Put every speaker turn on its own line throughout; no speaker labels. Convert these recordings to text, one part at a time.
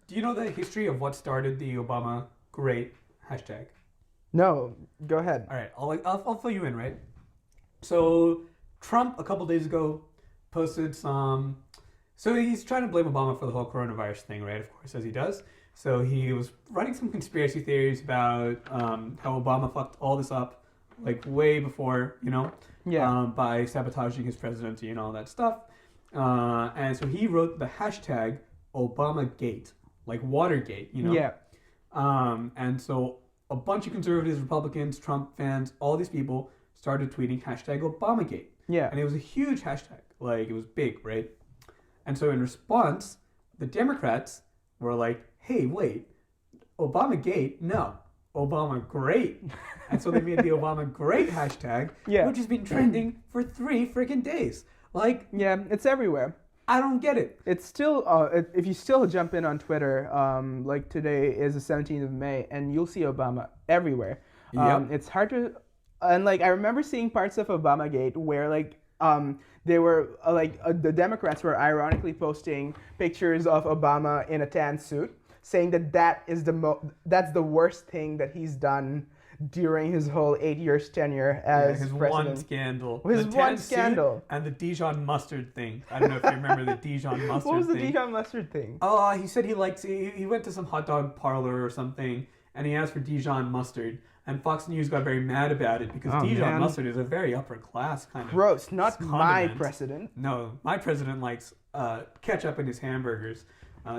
Do you know the history of what started the Obama great hashtag?
No, go ahead.
All right, I'll fill you in, right? So Trump a couple days ago posted some. So he's trying to blame Obama for the whole coronavirus thing, right? Of course, as he does. So he was writing some conspiracy theories about how Obama fucked all this up, like way before, by sabotaging his presidency and all that stuff. And so he wrote the hashtag Obamagate, like Watergate,
Yeah.
And so a bunch of conservatives, Republicans, Trump fans, all these people started tweeting hashtag Obamagate.
Yeah.
And it was a huge hashtag. Like, it was big, right? And so in response, the Democrats were like, hey, wait, Obamagate? No. Obama great. And so they made the Obama great hashtag, which has been trending for 3 freaking days. Like,
yeah, it's everywhere.
I don't get it.
It's still, if you still jump in on Twitter, like today is the 17th of May, and you'll see Obama everywhere. It's hard to, and like, I remember seeing parts of Obamagate where like, they were the Democrats were ironically posting pictures of Obama in a tan suit, saying that that's the worst thing that he's done during his whole 8 years tenure as
his
president.
One scandal.
His one scandal.
And the Dijon mustard thing. I don't know if you remember the Dijon mustard thing.
What was the Dijon mustard thing?
Oh, he said he went to some hot dog parlor or something, and he asked for Dijon mustard. And Fox News got very mad about it because Dijon mustard is a very upper class kind of
gross. Not
condiment.
My president.
No, my president likes ketchup in his hamburgers,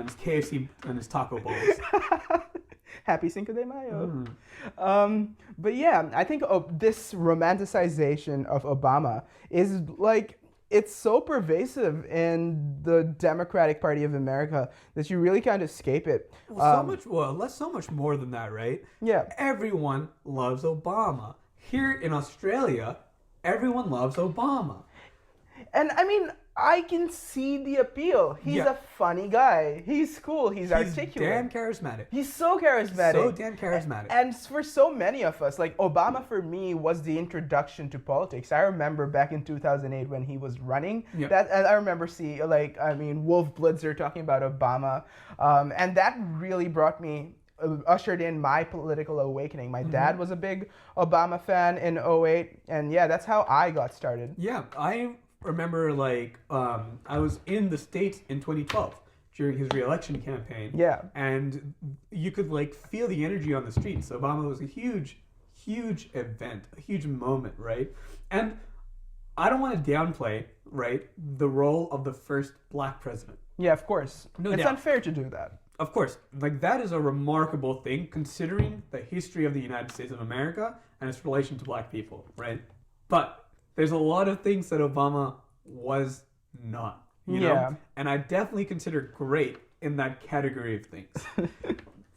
his KFC and his taco bowls.
Happy Cinco de Mayo. But yeah, I think this romanticization of Obama is like, it's so pervasive in the Democratic Party of America that you really can't escape it.
So much more than that, right?
Yeah.
Everyone loves Obama. Here in Australia, everyone loves Obama.
And I mean, I can see the appeal. He's a funny guy. He's cool. He's articulate.
He's damn charismatic.
He's so charismatic.
So damn charismatic.
And for so many of us, like Obama for me was the introduction to politics. I remember back in 2008 when he was running. And I remember seeing Wolf Blitzer talking about Obama, and that really brought me. Ushered in my political awakening. My dad was a big Obama fan in 2008, and that's how I got started.
Yeah, I remember I was in the States in 2012 during his re-election campaign.
Yeah.
And you could feel the energy on the streets. Obama was a huge, huge event, a huge moment, right? And I don't want to downplay, right, the role of the first black president.
Yeah, of course.
No
it's
doubt.
Unfair to do that.
Of course, that is a remarkable thing considering the history of the United States of America and its relation to black people, right? But there's a lot of things that Obama was not, you know? And I definitely consider great in that category of things.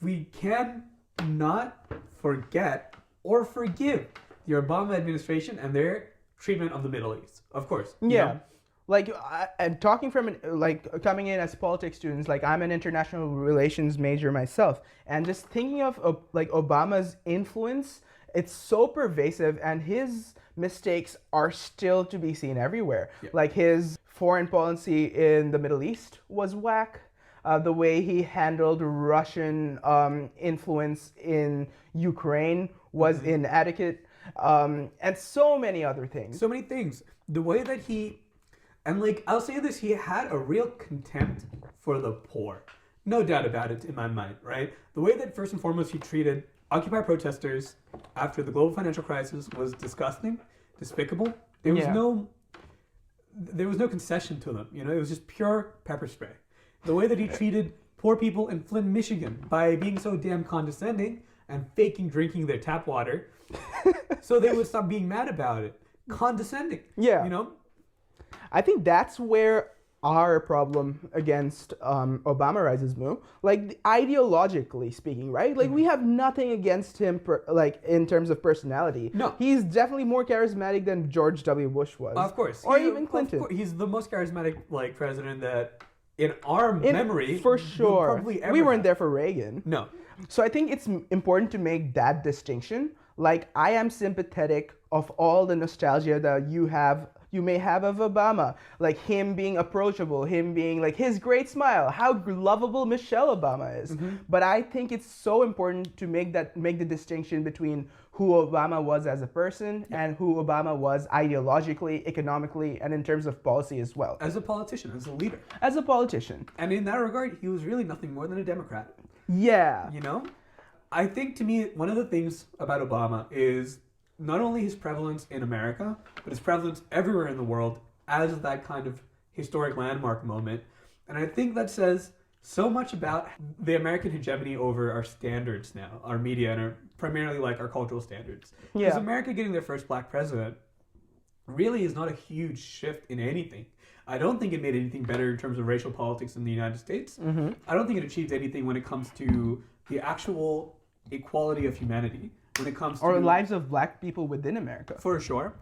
We can not forget or forgive the Obama administration and their treatment of the Middle East, of course.
Yeah.
You know?
And talking from coming in as politics students, I'm an international relations major myself, and just thinking of Obama's influence, it's so pervasive, and his mistakes are still to be seen everywhere. Yeah. His foreign policy in the Middle East was whack. The way he handled Russian influence in Ukraine was inadequate, and so many other things.
So many things. The way that he... And I'll say this, he had a real contempt for the poor. No doubt about it in my mind, right? The way that first and foremost he treated Occupy protesters after the global financial crisis was disgusting, despicable. There was no concession to them, it was just pure pepper spray. The way that he treated poor people in Flint, Michigan by being so damn condescending and faking drinking their tap water so they would stop being mad about it. Condescending.
Yeah. I think that's where our problem against Obama rises, Moo. Ideologically speaking, right? We have nothing against him, in terms of personality.
No.
He's definitely more charismatic than George W. Bush was.
Of course.
Or even Clinton.
He's the most charismatic, president that, in our memory,
for sure.
Probably ever
we weren't
had.
there for Reagan.
No.
So I think it's important to make that distinction. I am sympathetic of all the nostalgia that you you may have of Obama, like him being approachable, him being like his great smile, how lovable Michelle Obama is. But I think it's so important to make the distinction between who Obama was as a person and who Obama was ideologically, economically, and in terms of policy as well.
As a politician, as a leader.
As a politician.
And in that regard, he was really nothing more than a Democrat.
Yeah.
You know? I think, to me, one of the things about Obama is not only his prevalence in America, but his prevalence everywhere in the world as that kind of historic landmark moment. And I think that says so much about the American hegemony over our standards now, our media, and primarily like our cultural standards. Because America getting their first black president really is not a huge shift in anything. I don't think it made anything better in terms of racial politics in the United States. I don't think it achieved anything when it comes to the actual equality of humanity. When it comes to
or lives of black people within America.
For sure.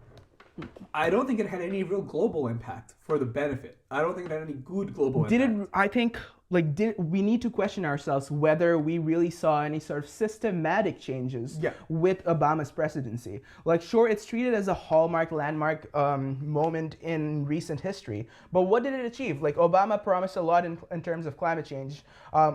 I don't think it had any real global impact for the benefit. I don't think it had any good global impact.
I think we need to question ourselves whether we really saw any sort of systematic changes with Obama's presidency. Like, sure, it's treated as a hallmark, landmark moment in recent history, but what did it achieve? Like, Obama promised a lot in terms of climate change.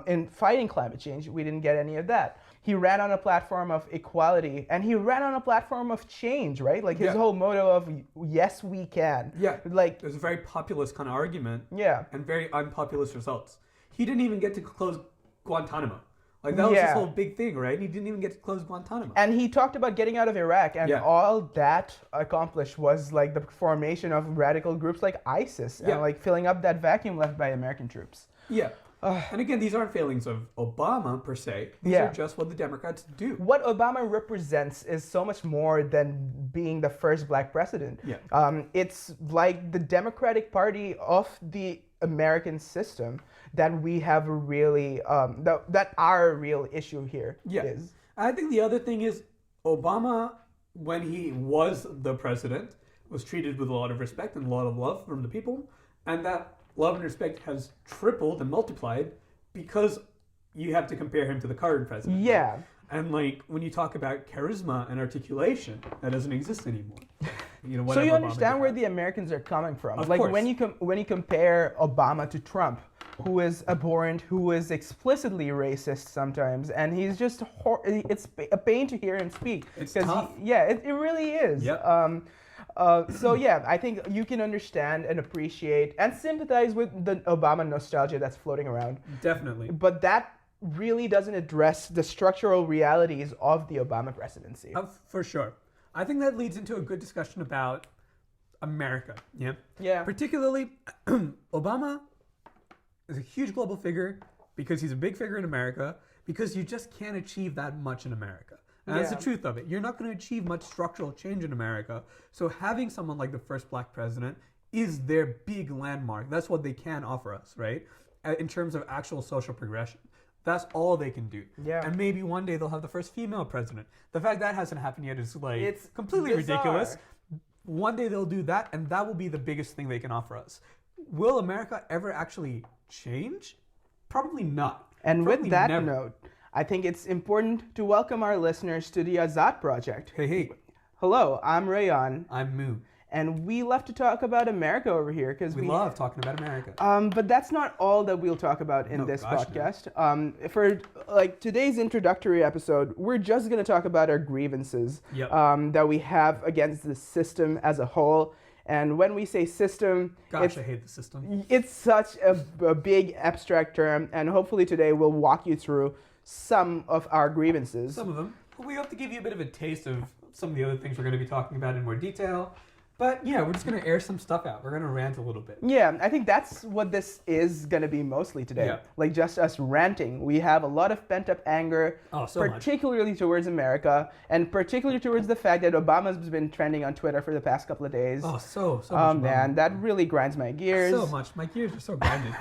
In fighting climate change, we didn't get any of that. He ran on a platform of equality, and he ran on a platform of change, right? Like his whole motto of "Yes, we can."
Yeah,
like
there's a very populist kind of argument.
Yeah,
and very unpopulist results. He didn't even get to close Guantanamo. Like that was his whole big thing, right? He didn't even get to close Guantanamo.
And he talked about getting out of Iraq, and all that accomplished was like the formation of radical groups like ISIS, and like filling up that vacuum left by American troops.
Yeah. And again, these aren't failings of Obama per se. These are just what the Democrats do.
What Obama represents is so much more than being the first black president.
Yeah.
It's like the Democratic Party of the American system that we have really, that our real issue here is.
I think the other thing is Obama, when he was the president, was treated with a lot of respect and a lot of love from the people. And that love and respect has tripled and multiplied because you have to compare him to the current president.
Yeah.
Right? And like when you talk about charisma and articulation, that doesn't exist anymore. You know,
so you understand where the Americans are coming from.
Of
like
course.
when you compare Obama to Trump, who is abhorrent, who is explicitly racist sometimes, and he's just it's a pain to hear him speak.
It's tough.
It really is.
Yep.
So yeah, I think you can understand and appreciate and sympathize with the Obama nostalgia that's floating around.
Definitely.
But that really doesn't address the structural realities of the Obama presidency.
For sure. I think that leads into a good discussion about America. Yeah.
Yeah.
Particularly, Obama is a huge global figure because he's a big figure in America, because you just can't achieve that much in America. And that's the truth of it. You're not going to achieve much structural change in America. So having someone like the first black president is their big landmark. That's what they can offer us, right? In terms of actual social progression. That's all they can do.
Yeah.
And maybe one day they'll have the first female president. The fact that hasn't happened yet is like
it's
completely
bizarre.
ridiculous. One day they'll do that, and that will be the biggest thing they can offer us. Will America ever actually change? Probably not.
And
Probably
with that
never.
note, I think it's important to welcome our listeners to the Azad Project.
Hey.
Hello, I'm Rayan.
I'm Moo.
And we love to talk about America over here because
we love talking about America.
But that's not all that we'll talk about in this podcast. No. For like today's introductory episode, we're just going to talk about our grievances that we have against the system as a whole. And when we say system,
I hate the system.
It's such a big abstract term, and hopefully today we'll walk you through some of our grievances.
Some of them. We hope to give you a bit of a taste of some of the other things we're going to be talking about in more detail. But yeah, we're just going to air some stuff out. We're going to rant a little bit.
Yeah, I think that's what this is going to be mostly today.
Yeah.
Like just us ranting. We have a lot of pent-up anger, particularly towards America, and particularly towards the fact that Obama's been trending on Twitter for the past couple of days.
Oh, so much.
Oh man, that really grinds my gears.
So much. My gears are so grinded.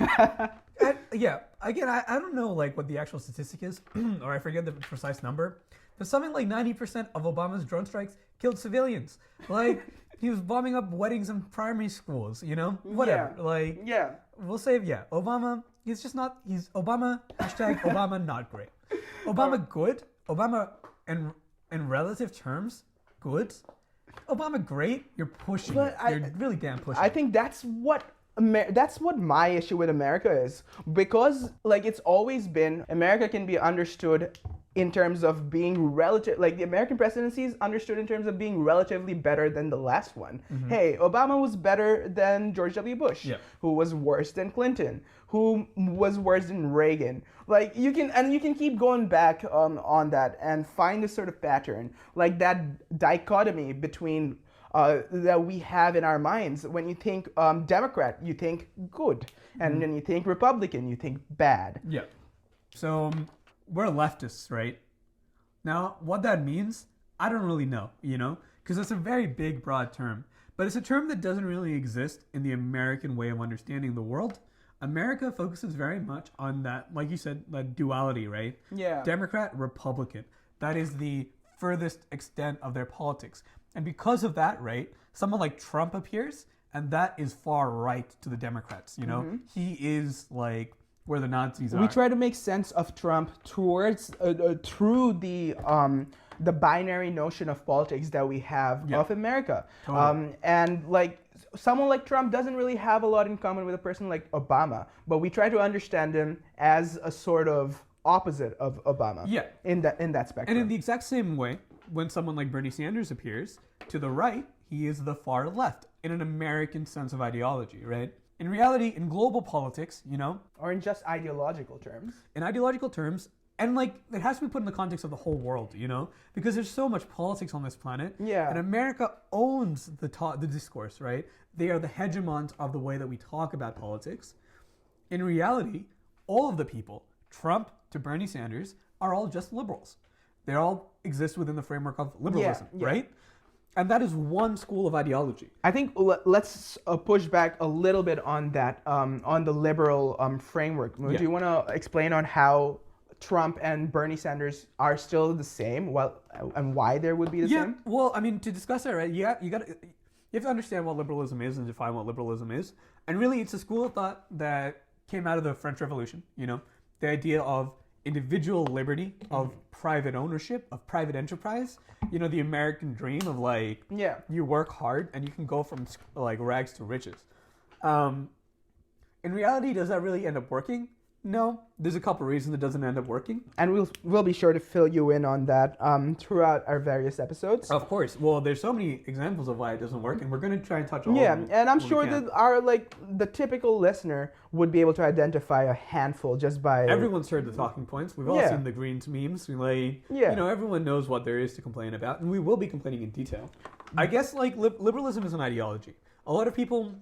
Yeah, again, I don't know like what the actual statistic is, or I forget the precise number, but something like 90% of Obama's drone strikes killed civilians. Like, he was bombing up weddings in primary schools, you know? Whatever. We'll say, Obama, he's Obama, hashtag Obama not great. Obama good, Obama in relative terms, good, Obama great, you're pushing
But
it. You're really damn pushing
I
it.
think that's what my issue with America is, because like it's always been, America can be understood in terms of being relative, like the American presidency is understood in terms of being relatively better than the last one. Hey, Obama was better than George W. Bush,
Yeah.
who was worse than Clinton, who was worse than Reagan. Like you can keep going back on that and find this sort of pattern, like that dichotomy between that we have in our minds. When you think Democrat, you think good, and when you think Republican, you think bad.
Yeah. So we're leftists, right? Now, what that means, I don't really know, because it's a very big, broad term. But it's a term that doesn't really exist in the American way of understanding the world. America focuses very much on that, like you said, that duality, right?
Yeah.
Democrat, Republican. That is the furthest extent of their politics. And because of that, right, someone like Trump appears, and that is far right to the Democrats, He is like where the Nazis are.
We try to make sense of Trump towards through the binary notion of politics that we have of America.
Totally.
And like someone like Trump doesn't really have a lot in common with a person like Obama, but we try to understand him as a sort of opposite of Obama.
Yeah.
In that spectrum.
And in the exact same way, when someone like Bernie Sanders appears, to the right, he is the far left in an American sense of ideology, right? In reality, in global politics,
or in just ideological terms.
in ideological terms, and like it has to be put in the context of the whole world, because there's so much politics on this planet.
Yeah.
And America owns the discourse, right? They are the hegemons of the way that we talk about politics. In reality, all of the people, Trump to Bernie Sanders, are all just liberals. They all exist within the framework of liberalism,
Yeah.
right? And that is one school of ideology.
I think let's push back a little bit on that, on the liberal framework.
Yeah.
Do you want to explain on how Trump and Bernie Sanders are still the same, and why there would be the
Yeah,
same?
well, I mean, to discuss that, right, you have to understand what liberalism is and define what liberalism is. And really, it's a school of thought that came out of the French Revolution, the idea of individual liberty, of private ownership, of private enterprise, the American dream of like, you work hard and you can go from like rags to riches. In reality, does that really end up working? No, there's a couple reasons it doesn't end up working.
And we'll be sure to fill you in on that throughout our various episodes.
Of course. Well, there's so many examples of why it doesn't work, and we're going to try and touch all of them.
And I'm
when we
sure
can.
that the typical listener would be able to identify a handful just by...
Everyone's heard the talking points. We've all seen the Greens memes. Everyone knows what there is to complain about, and we will be complaining in detail. I guess like liberalism is an ideology. A lot of people,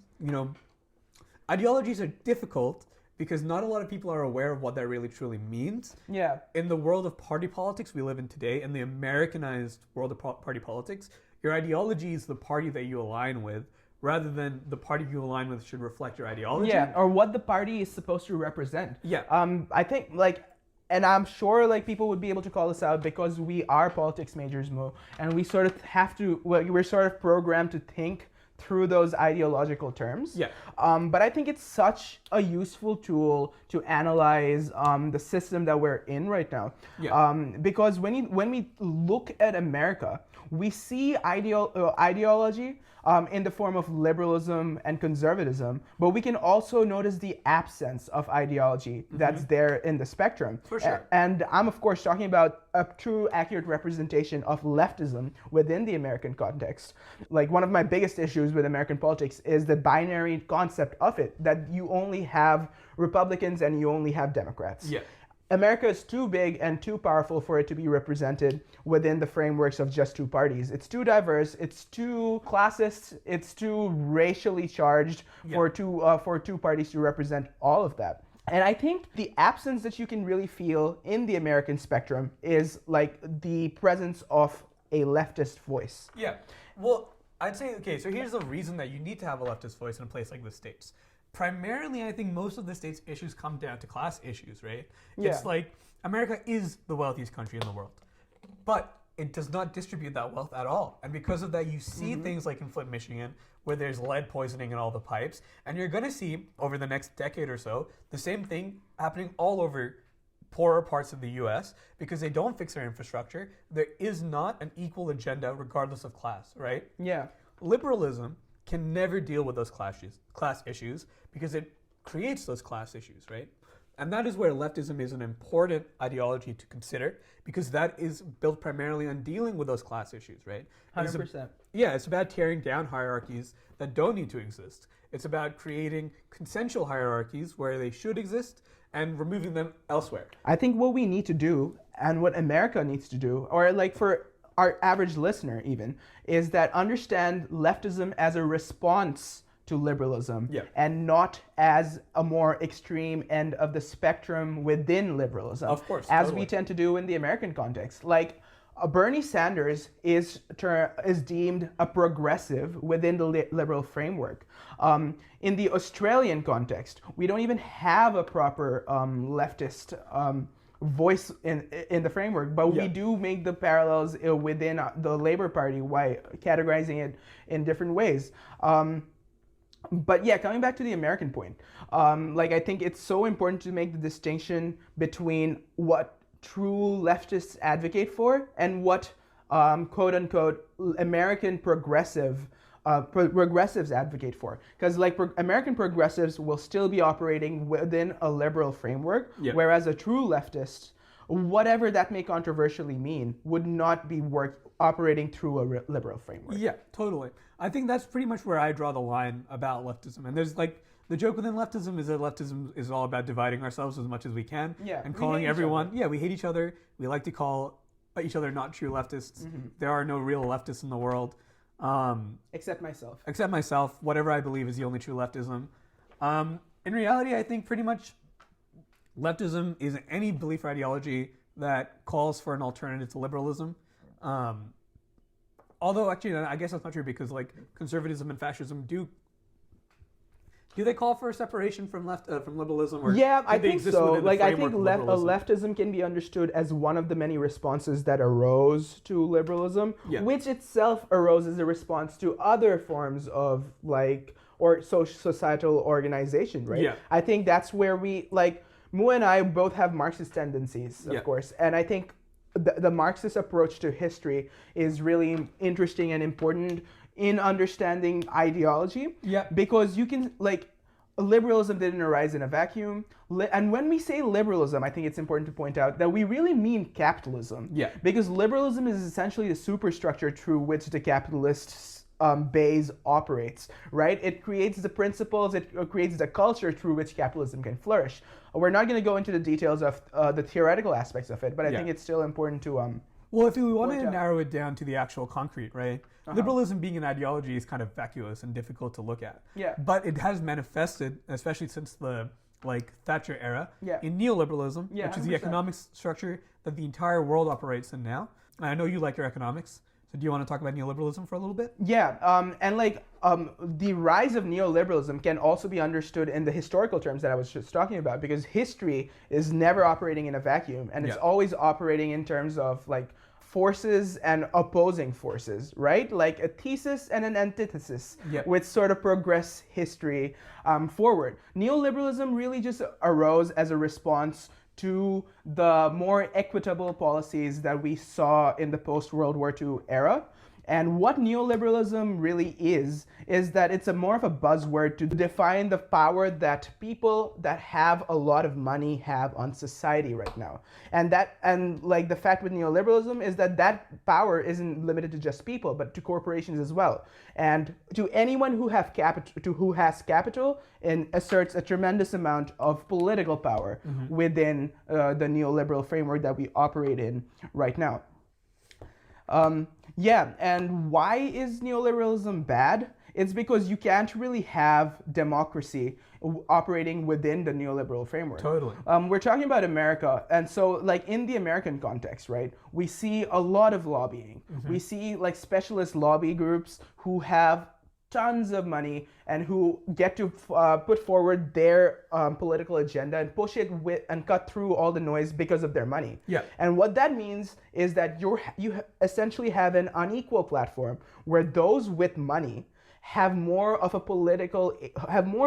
ideologies are difficult because not a lot of people are aware of what that really truly means.
Yeah.
In the world of party politics we live in today, in the Americanized world of party politics, your ideology is the party that you align with, rather than the party you align with should reflect your ideology.
Yeah, or what the party is supposed to represent.
Yeah.
I think and I'm sure people would be able to call us out because we are politics majors, Mo, and we sort of have to. We're sort of programmed to think through those ideological terms.
Yeah.
But I think it's such a useful tool to analyze the system that we're in right now.
Yeah.
Because when we look at America, we see ideology in the form of liberalism and conservatism, but we can also notice the absence of ideology that's there in the spectrum.
For sure.
And I'm, of course, talking about a true, accurate representation of leftism within the American context. Like, one of my biggest issues with American politics is the binary concept of it, that you only have Republicans and you only have Democrats.
Yeah.
America is too big and too powerful for it to be represented within the frameworks of just two parties. It's too diverse, it's too classist, it's too racially charged for two parties to represent all of that. And I think the absence that you can really feel in the American spectrum is like the presence of a leftist voice.
Yeah. Well, I'd say, okay, so here's the reason that you need to have a leftist voice in a place like the States. Primarily, I think most of the state's issues come down to class issues, right?
Yeah.
It's like America is the wealthiest country in the world, but it does not distribute that wealth at all. And because of that, you see things like in Flint, Michigan, where there's lead poisoning in all the pipes. And you're going to see over the next decade or so, the same thing happening all over poorer parts of the US because they don't fix their infrastructure, there is not an equal agenda regardless of class, right?
Yeah.
Liberalism can never deal with those class issues because it creates those class issues, right? And that is where leftism is an important ideology to consider because that is built primarily on dealing with those class issues, right?
100%.
It's about tearing down hierarchies that don't need to exist. It's about creating consensual hierarchies where they should exist and removing them elsewhere.
I think what we need to do and what America needs to do, or like for our average listener even, is that understand leftism as a response to liberalism and not as a more extreme end of the spectrum within liberalism.
Of course,
as
totally.
we tend to do in the American context. Like Bernie Sanders is deemed a progressive within the liberal framework. In the Australian context, we don't even have a proper leftist voice in the framework, but we do make the parallels within the Labour Party by categorizing it in different ways. But yeah, coming back to the American point, like I think it's so important to make the distinction between what true leftists advocate for and what quote unquote American progressives advocate for. Because like American progressives will still be operating within a liberal framework, whereas a true leftist, whatever that may controversially mean, would not be operating through a liberal framework.
Yeah, totally. I think that's pretty much where I draw the line about leftism. And there's like, the joke within leftism is that leftism is all about dividing ourselves as much as we can and calling everyone, we hate each other. We like to call each other not true leftists. Mm-hmm. There are no real leftists in the world.
Except myself.
Except myself. Whatever I believe is the only true leftism. In reality, I think pretty much leftism is any belief or ideology that calls for an alternative to liberalism. Although actually, I guess that's not true because like conservatism and fascism do they call for a separation from liberalism? Or
I think so. Like I think
leftism
leftism can be understood as one of the many responses that arose to liberalism, which itself arose as a response to other forms of like or societal organization, right?
Yeah.
I think that's where we like Mu and I both have Marxist tendencies, of course, and I think the Marxist approach to history is really interesting and important in understanding ideology. Because you can, like, liberalism didn't arise in a vacuum. And when we say liberalism, I think it's important to point out that we really mean capitalism. Because liberalism is essentially the superstructure through which the capitalists base operates, right? It creates the principles, it creates the culture through which capitalism can flourish. We're not going to go into the details of the theoretical aspects of it, but I think it's still important to
well, if we want to narrow it down to the actual concrete, right? Liberalism being an ideology is kind of vacuous and difficult to look at. But it has manifested, especially since the Thatcher era, in neoliberalism, which is the economic structure that the entire world operates in now. And I know you like your economics. So do you want to talk about neoliberalism for a little bit?
And the rise of neoliberalism can also be understood in the historical terms that I was just talking about, because history is never operating in a vacuum, and it's always operating in terms of like forces and opposing forces, right? Like a thesis and an antithesis, which sort of progress history forward. Neoliberalism really just arose as a response to the more equitable policies that we saw in the post-World War II era. And what neoliberalism really is that it's more of a buzzword to define the power that people that have a lot of money have on society right now. And the fact with neoliberalism is that power isn't limited to just people, but to corporations as well. And to anyone who has capital and asserts a tremendous amount of political power within the neoliberal framework that we operate in right now. And why is neoliberalism bad? It's because you can't really have democracy operating within the neoliberal framework.
Totally.
We're talking about America, and so like in the American context, right, we see a lot of lobbying. We see like specialist lobby groups who have tons of money and who get to put forward their political agenda and push it and cut through all the noise because of their money. And what that means is that you essentially have an unequal platform where those with money have more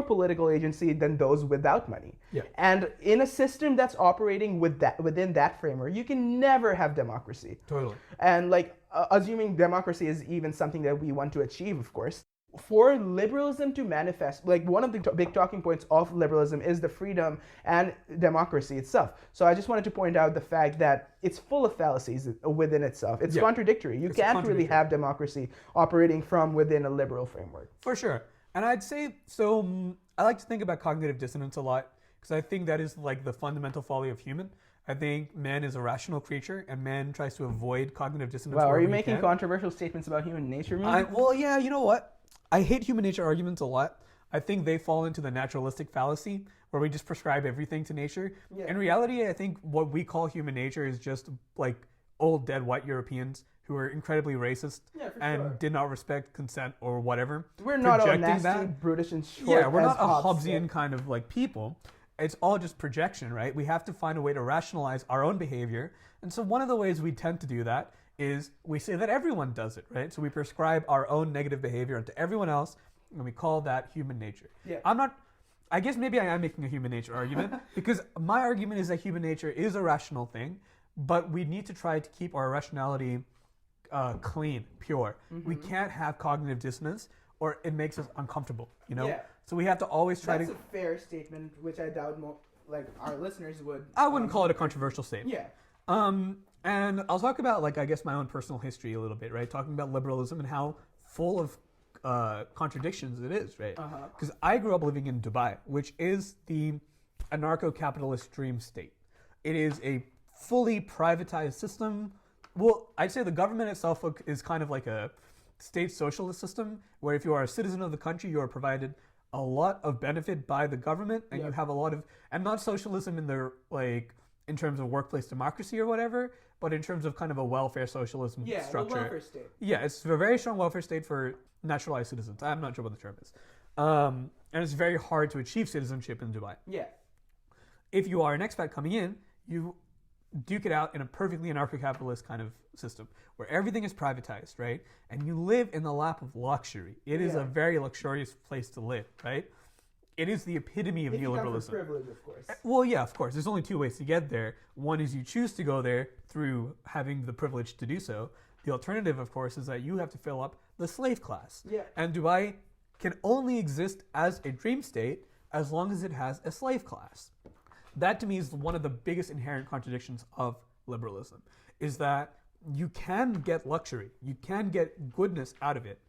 political agency than those without money.
Yeah.
And in a system that's operating within that framework, you can never have democracy.
Totally.
And like assuming democracy is even something that we want to achieve, of course. For liberalism to manifest, like one of the big talking points of liberalism is the freedom and democracy itself. So I just wanted to point out the fact that it's full of fallacies within itself. It's contradictory. You can't really have democracy operating from within a liberal framework.
For sure. And I'd say, so I like to think about cognitive dissonance a lot because I think that is like the fundamental folly of human. I think man is a rational creature, and man tries to avoid cognitive dissonance.
Wow, are you making controversial statements about human nature, man?
Well, yeah, you know what? I hate human nature arguments a lot. I think they fall into the naturalistic fallacy where we just prescribe everything to nature. Yeah. In reality, I think what we call human nature is just like old dead white Europeans who are incredibly racist and did not respect consent or whatever.
We're not all nasty, brutish, and short.
Yeah, we're not a Hobbesian kind of like people. It's all just projection, right? We have to find a way to rationalize our own behavior. And so one of the ways we tend to do that is we say that everyone does it, right? So we prescribe our own negative behavior onto everyone else, and we call that human nature. Yeah. I guess maybe I am making a human nature argument, because my argument is that human nature is a rational thing, but we need to try to keep our rationality clean, pure. Mm-hmm. We can't have cognitive dissonance, or it makes us uncomfortable, you know? Yeah. So we have to always try
That's a fair statement, which I doubt our listeners would.
I wouldn't call it a controversial statement.
Yeah.
And I'll talk about, like, I guess my own personal history a little bit, right? Talking about liberalism and how full of contradictions it is, right? Because I grew up living in Dubai, which is the anarcho-capitalist dream state. It is a fully privatized system. Well, I'd say the government itself is kind of like a state socialist system, where if you are a citizen of the country, you are provided a lot of benefit by the government, and you have a lot of, and not socialism in the, like, in terms of workplace democracy or whatever, but in terms of kind of a welfare socialism structure.
Yeah, welfare state.
Yeah, it's a very strong welfare state for naturalized citizens. I'm not sure what the term is. And it's very hard to achieve citizenship in Dubai.
Yeah.
If you are an expat coming in, you duke it out in a perfectly anarcho-capitalist kind of system where everything is privatized, right? And you live in the lap of luxury. It is a very luxurious place to live, right? It is the epitome of neoliberalism.
Privilege, of course.
Well, yeah, of course. There's only two ways to get there. One is you choose to go there through having the privilege to do so. The alternative, of course, is that you have to fill up the slave class.
Yeah.
And Dubai can only exist as a dream state as long as it has a slave class. That, to me, is one of the biggest inherent contradictions of liberalism, is that you can get luxury, you can get goodness out of it,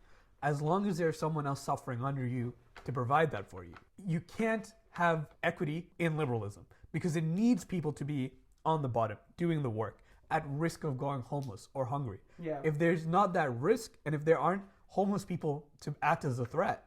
as long as there's someone else suffering under you to provide that for you. You can't have equity in liberalism because it needs people to be on the bottom, doing the work, at risk of going homeless or hungry.
Yeah.
If there's not that risk, and if there aren't homeless people to act as a threat,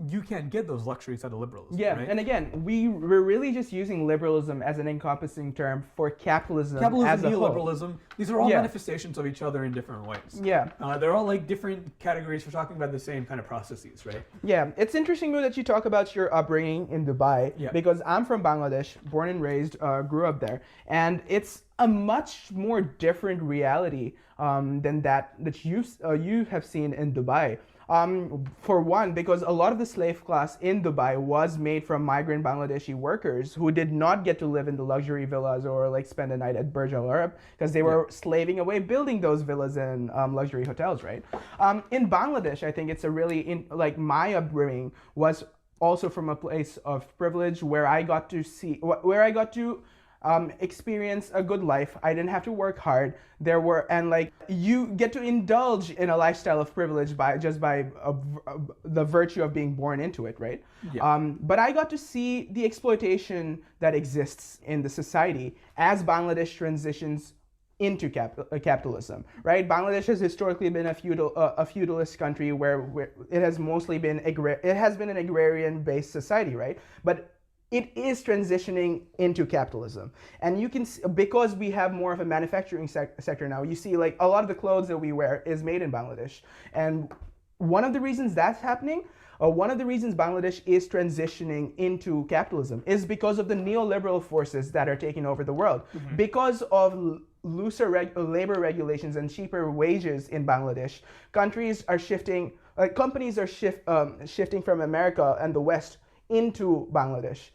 you can't get those luxuries out of liberalism.
Yeah,
right?
And again, we're really just using liberalism as an encompassing term for capitalism as a
neoliberalism,
whole.
These are all manifestations of each other in different ways.
Yeah.
They're all like different categories for talking about the same kind of processes, right?
Yeah, it's interesting that you talk about your upbringing in Dubai, because I'm from Bangladesh, born and raised, grew up there, and it's a much more different reality than that you have seen in Dubai. For one, because a lot of the slave class in Dubai was made from migrant Bangladeshi workers who did not get to live in the luxury villas or like spend a night at Burj Al Arab because they were slaving away building those villas and luxury hotels, right? In Bangladesh, I think it's a really, my upbringing was also from a place of privilege where I got to experience a good life. I didn't have to work hard. You get to indulge in a lifestyle of privilege by the virtue of being born into it, right? Yeah. But I got to see the exploitation that exists in the society as Bangladesh transitions into capitalism, right? Bangladesh has historically been a feudalist country where it has mostly been an agrarian-based society, right? But it is transitioning into capitalism. And you can see, because we have more of a manufacturing sector now, you see like a lot of the clothes that we wear is made in Bangladesh. And one of the reasons that's happening, one of the reasons Bangladesh is transitioning into capitalism is because of the neoliberal forces that are taking over the world. Mm-hmm. Because of looser labor regulations and cheaper wages in Bangladesh, countries are shifting like companies are shifting from America and the West into Bangladesh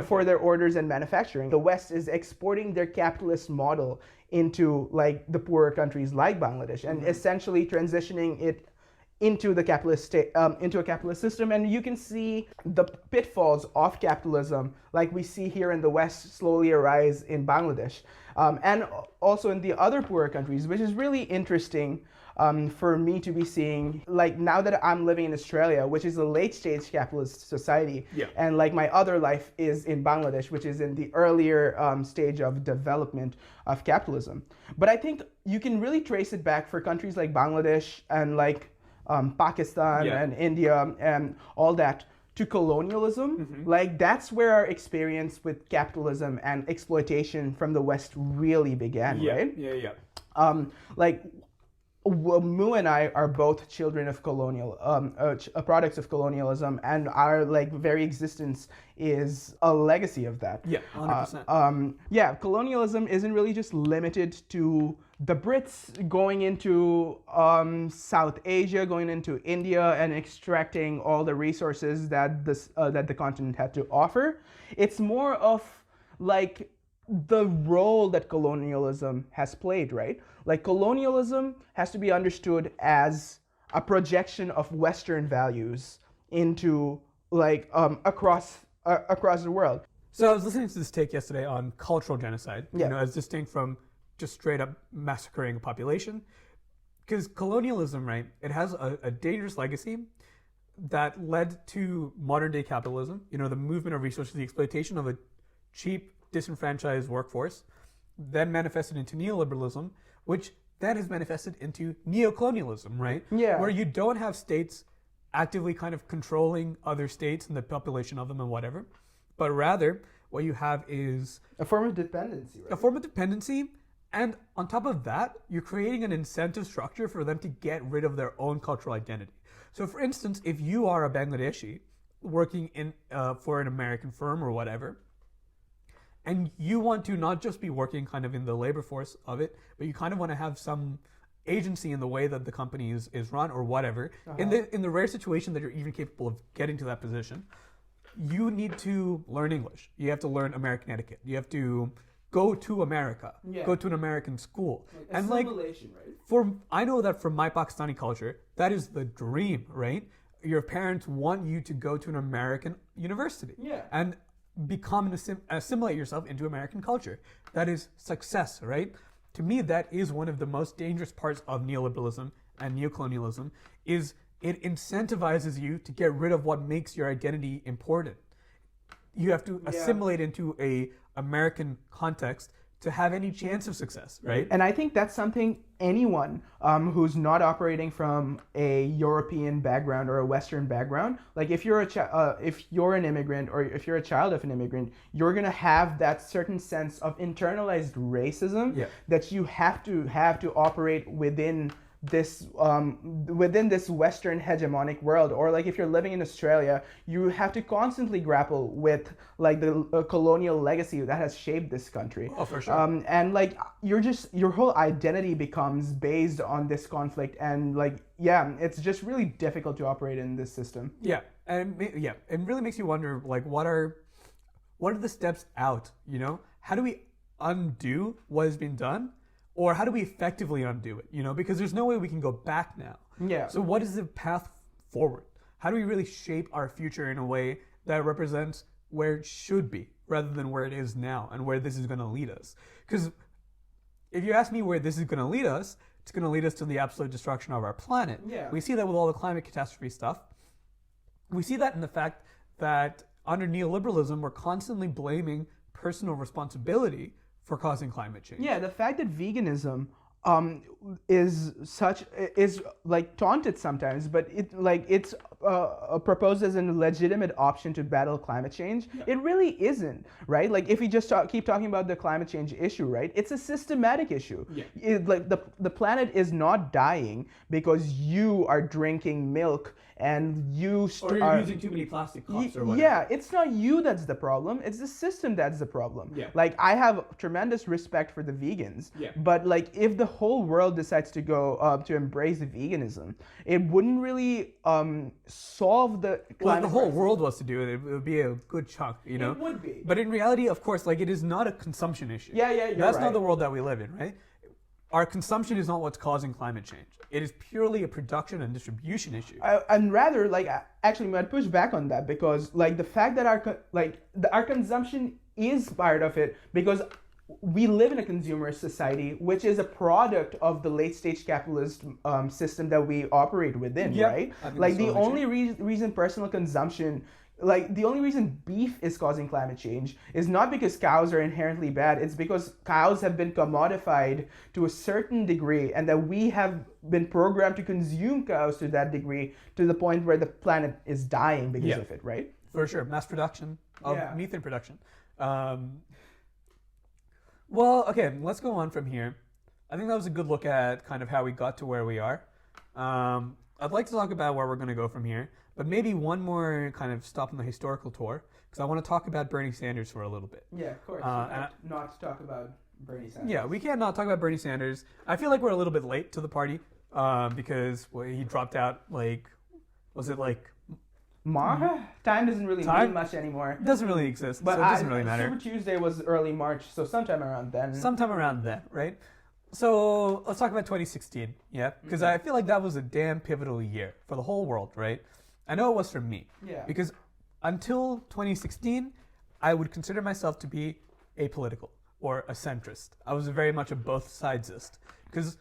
for their orders and manufacturing. The West is exporting their capitalist model into like the poorer countries like Bangladesh and essentially transitioning it into the capitalist state, into a capitalist system. And you can see the pitfalls of capitalism, like we see here in the West, slowly arise in Bangladesh, and also in the other poorer countries, which is really interesting for me to be seeing. Like now that I'm living in Australia, which is a late stage capitalist society, and like my other life is in Bangladesh, which is in the earlier stage of development of capitalism. But I think you can really trace it back for countries like Bangladesh and like Pakistan and India and all that to colonialism. Like that's where our experience with capitalism and exploitation from the West really began, right? Like Mu and I are both children of products of colonialism, and our like very existence is a legacy of that.
100%.
Colonialism isn't really just limited to the Brits going into South Asia, going into India, and extracting all the resources that that the continent had to offer. It's more of like the role that colonialism has played, right? Like colonialism has to be understood as a projection of Western values into like across the world.
So I was listening to this take yesterday on cultural genocide, you know, as distinct from just straight up massacring a population. Because colonialism, right, it has a dangerous legacy that led to modern day capitalism, you know, the movement of resources, the exploitation of a cheap, disenfranchised workforce, then manifested into neoliberalism, which then has manifested into neocolonialism, right? Where you don't have states actively kind of controlling other states and the population of them and whatever, but rather what you have is
a form of dependency, right?
A form of dependency, and on top of that, you're creating an incentive structure for them to get rid of their own cultural identity. So for instance, if you are a Bangladeshi working in for an American firm or whatever, and you want to not just be working kind of in the labor force of it, but you kind of want to have some agency in the way that the company is run or whatever, in the rare situation that you're even capable of getting to that position, you need to learn English. You have to learn American etiquette. You have to go to America, go to an American school.
And assimilation,
right? I know that from my Pakistani culture, that is the dream, right? Your parents want you to go to an American university. And assimilate yourself into American culture. That is success, right? To me, that is one of the most dangerous parts of neoliberalism and neocolonialism, is it incentivizes you to get rid of what makes your identity important. You have to assimilate into a American context to have any chance of success, right?
And I think that's something anyone who's not operating from a European background or a Western background, like if you're if you're an immigrant or if you're a child of an immigrant, you're gonna have that certain sense of internalized racism that you have to operate within this Western hegemonic world. Or like if you're living in Australia, you have to constantly grapple with like the colonial legacy that has shaped this country.
Oh, for sure.
And like your whole identity becomes based on this conflict, and like it's just really difficult to operate in this system.
And it really makes you wonder, like, what are the steps out? You know, how do we undo what has been done? Or how do we effectively undo it? You know, because there's no way we can go back now. So what is the path forward? How do we really shape our future in a way that represents where it should be rather than where it is now and where this is going to lead us? Because if you ask me where this is going to lead us, it's going to lead us to the absolute destruction of our planet. We see that with all the climate catastrophe stuff. We see that in the fact that under neoliberalism, we're constantly blaming personal responsibility for causing climate change.
The fact that veganism is like taunted sometimes, but it's proposed as a legitimate option to battle climate change, it really isn't, right? Like if we just keep talking about the climate change issue, right? It's a systematic issue. Like the planet is not dying because you are drinking milk and you
or you're using too many plastic cups or whatever.
Yeah, it's not you that's the problem. It's the system that's the problem.
Yeah.
Like I have tremendous respect for the vegans, but like if the whole world decides to go to embrace veganism, it wouldn't really solve the climate
Well, if the whole
crisis.
world was to do it, it would be a good chunk, you know?
It would be.
But in reality, of course, like it is not a consumption issue.
You're
That's
right.
not the world that we live in, right? Our consumption is not what's causing climate change. It is purely a production and distribution issue.
And rather, like, actually, I'd push back on that because, like, the fact that our consumption is part of it because we live in a consumer society, which is a product of the late stage capitalist system that we operate within, right? Like, the only reason personal consumption. Like, the only reason beef is causing climate change is not because cows are inherently bad. It's because cows have been commodified to a certain degree and that we have been programmed to consume cows to that degree to the point where the planet is dying because of it, right?
For sure. Mass production of methane production. Well, okay, let's go on from here. I think that was a good look at kind of how we got to where we are. I'd like to talk about where we're going to go from here, but maybe one more kind of stop on the historical tour, because I want to talk about Bernie Sanders for a little bit.
Yeah, of course. Not to talk about Bernie Sanders.
Yeah, we can't not talk about Bernie Sanders. I feel like we're a little bit late to the party because he dropped out, like, was it like...
Time doesn't really mean much anymore.
It doesn't really exist, but so it doesn't really matter.
Super Tuesday was early March, so sometime around then.
Sometime around then, right? So let's talk about 2016, because I feel like that was a damn pivotal year for the whole world, right? I know it was for me, because until 2016, I would consider myself to be apolitical or a centrist. I was very much a both sidesist, because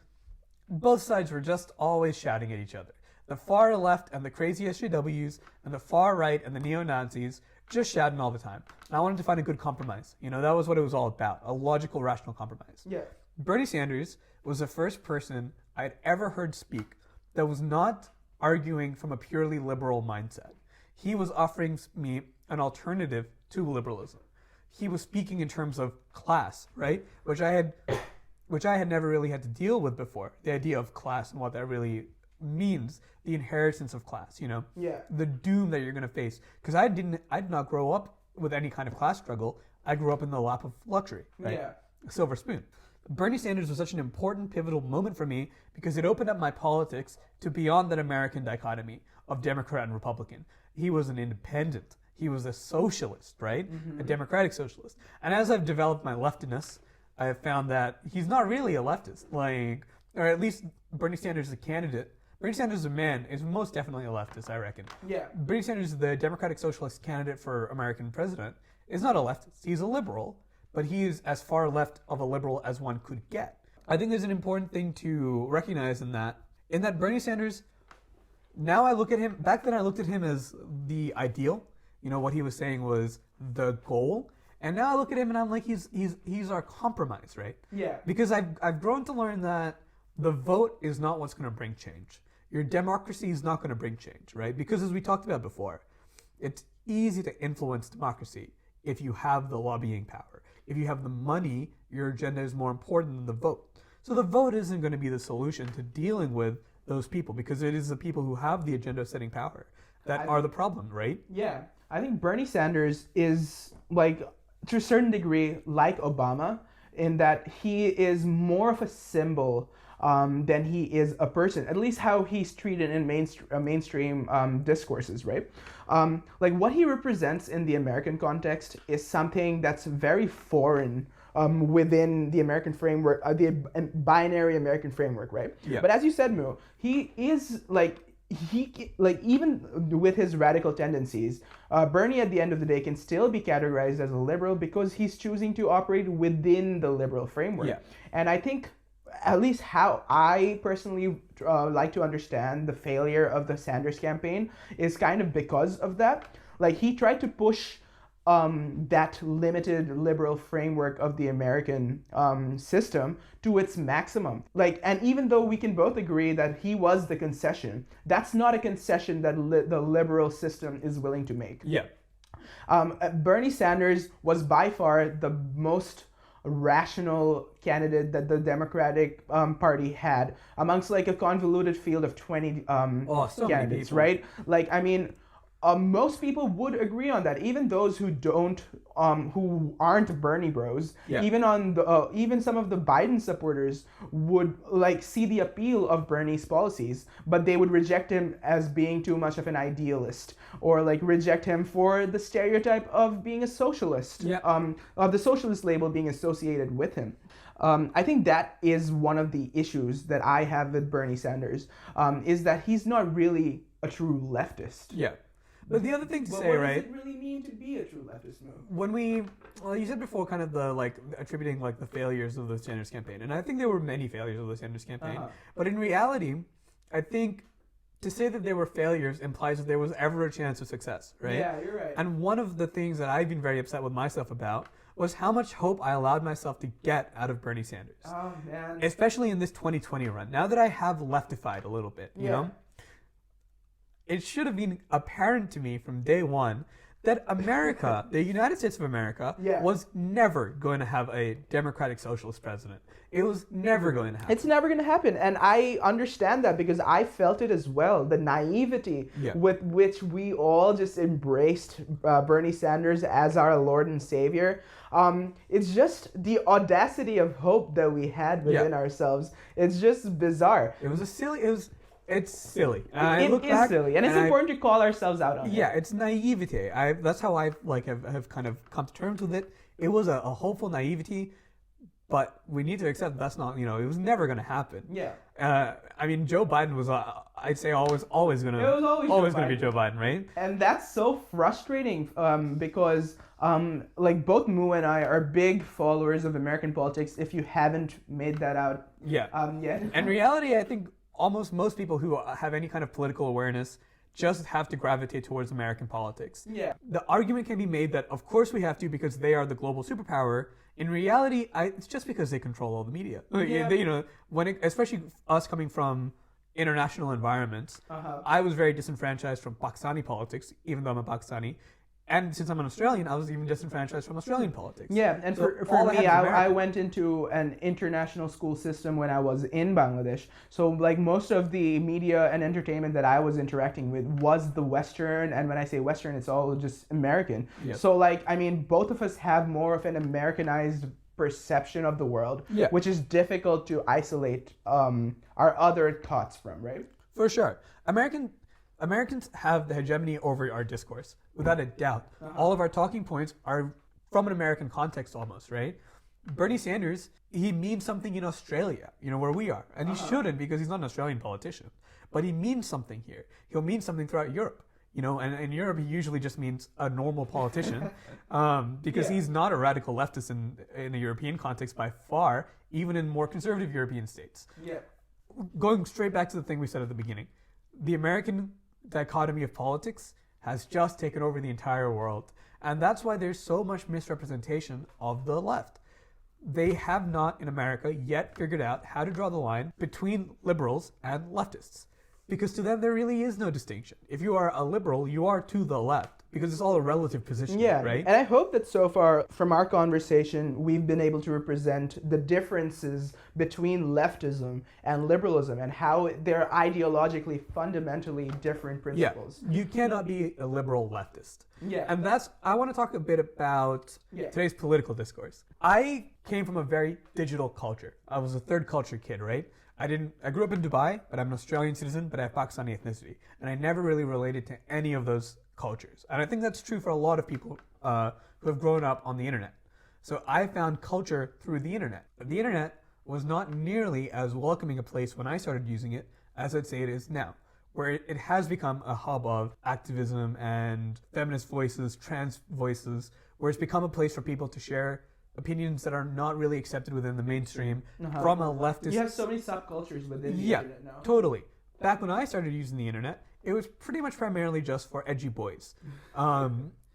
both sides were just always shouting at each other. The far left and the crazy SJWs and the far right and the neo-Nazis just shouting all the time. And I wanted to find a good compromise. You know, that was what it was all about, a logical, rational compromise.
Yeah.
Bernie Sanders was the first person I'd ever heard speak that was not arguing from a purely liberal mindset. He was offering me an alternative to liberalism. He was speaking in terms of class, right? Which I had never really had to deal with before. The idea of class and what that really means, the inheritance of class, you know?
Yeah.
The doom that you're going to face. Because I did not grow up with any kind of class struggle. I grew up in the lap of luxury, right?
Yeah.
A silver spoon. Bernie Sanders was such an important, pivotal moment for me because it opened up my politics to beyond that American dichotomy of Democrat and Republican. He was an independent. He was a socialist, right? A democratic socialist. And as I've developed my leftiness, I have found that he's not really a leftist. Like, or at least Bernie Sanders is a candidate. Bernie Sanders, a man, is most definitely a leftist, I reckon.
Yeah.
Bernie Sanders, the Democratic Socialist candidate for American president, is not a leftist. He's a liberal, but he is as far left of a liberal as one could get. I think there's an important thing to recognize in that Bernie Sanders, now I look at him, back then I looked at him as the ideal. You know, what he was saying was the goal. And now I look at him and I'm like, he's our compromise, right?
Yeah.
Because I've grown to learn that the vote is not what's going to bring change. Your democracy is not going to bring change, right? Because as we talked about before, it's easy to influence democracy if you have the lobbying power. If you have the money, your agenda is more important than the vote. So the vote isn't going to be the solution to dealing with those people because it is the people who have the agenda-setting power that are the problem, right?
Yeah. I think Bernie Sanders is, like, to a certain degree, like Obama in that he is more of a symbol than he is a person, at least how he's treated in mainstream discourses, right? Like what he represents in the American context is something that's very foreign within the American framework, the binary American framework, right?
Yeah.
But as you said, Mu, he is even with his radical tendencies, Bernie at the end of the day can still be categorized as a liberal because he's choosing to operate within the liberal framework.
Yeah.
And I think at least how I personally like to understand the failure of the Sanders campaign is kind of because of that. Like he tried to push that limited liberal framework of the American system to its maximum. Like, and even though we can both agree that he was the concession, that's not a concession that the liberal system is willing to make.
Yeah.
Bernie Sanders was by far the most rational candidate that the Democratic Party had amongst like a convoluted field of 20
so
candidates, right? Like, I mean, most people would agree on that. Even those who don't, who aren't Bernie bros, even on the, even some of the Biden supporters would like see the appeal of Bernie's policies, but they would reject him as being too much of an idealist, or like reject him for the stereotype of being a socialist, of the socialist label being associated with him. I think that is one of the issues that I have with Bernie Sanders, is that he's not really a true leftist.
Yeah. But the other thing to say,
what
right?
What does it really mean to be a true leftist? No.
When you said before, kind of the like attributing like the failures of the Sanders campaign, and I think there were many failures of the Sanders campaign. But in reality, I think to say that there were failures implies that there was ever a chance of success, right?
Yeah, you're right.
And one of the things that I've been very upset with myself about was how much hope I allowed myself to get out of Bernie Sanders.
Oh man.
Especially in this 2020 run. Now that I have leftified a little bit, you know. It should have been apparent to me from day one that America, the United States of America, was never going to have a democratic socialist president. It was never going to happen.
It's never going to happen. And I understand that because I felt it as well. The naivety with which we all just embraced Bernie Sanders as our Lord and Savior. It's just the audacity of hope that we had within ourselves. It's just bizarre.
It's silly.
It is silly, and it's important to call ourselves out on it.
Yeah, it's naivete. That's how I like have kind of come to terms with it. It was a hopeful naivety, but we need to accept that's not, it was never going to happen. Yeah. I mean, Joe Biden was, I'd say, always going to. It was always going to be Joe Biden, right?
And that's so frustrating because, like, both Mu and I are big followers of American politics. If you haven't made that out, yet.
In reality, I think almost most people who have any kind of political awareness just have to gravitate towards American politics. Yeah. The argument can be made that, of course, we have to because they are the global superpower. In reality, it's just because they control all the media. Yeah. Especially us coming from international environments, I was very disenfranchised from Pakistani politics, even though I'm a Pakistani. And since I'm an Australian, I was even disenfranchised from Australian politics.
Yeah, and so for me, I went into an international school system when I was in Bangladesh. So like most of the media and entertainment that I was interacting with was the Western, and when I say Western, it's all just American. Yep. So like, I mean, both of us have more of an Americanized perception of the world, which is difficult to isolate our other thoughts from, right?
For sure. Americans have the hegemony over our discourse, without a doubt. All of our talking points are from an American context almost, right? Bernie Sanders, he means something in Australia, where we are. And he shouldn't because he's not an Australian politician. But he means something here. He'll mean something throughout Europe. And in Europe, he usually just means a normal politician because he's not a radical leftist in a European context by far, even in more conservative European states. Yeah. Going straight back to the thing we said at the beginning, the American dichotomy of politics has just taken over the entire world. And that's why there's so much misrepresentation of the left. They have not, in America, yet figured out how to draw the line between liberals and leftists. Because to them, there really is no distinction. If you are a liberal, you are to the left. Because it's all a relative position, right?
And I hope that so far, from our conversation, we've been able to represent the differences between leftism and liberalism and how they're ideologically fundamentally different principles.
Yeah. You cannot be a liberal leftist. Yeah. And I want to talk a bit about today's political discourse. I came from a very digital culture. I was a third culture kid, right? I grew up in Dubai, but I'm an Australian citizen, but I have Pakistani ethnicity. And I never really related to any of those cultures. And I think that's true for a lot of people who have grown up on the internet. So I found culture through the internet. But the internet was not nearly as welcoming a place when I started using it as I'd say it is now, where it has become a hub of activism and feminist voices, trans voices, where it's become a place for people to share opinions that are not really accepted within the mainstream from a leftist...
You have so many subcultures within the internet now.
Yeah, totally. Back when I started using the internet, it was pretty much primarily just for edgy boys.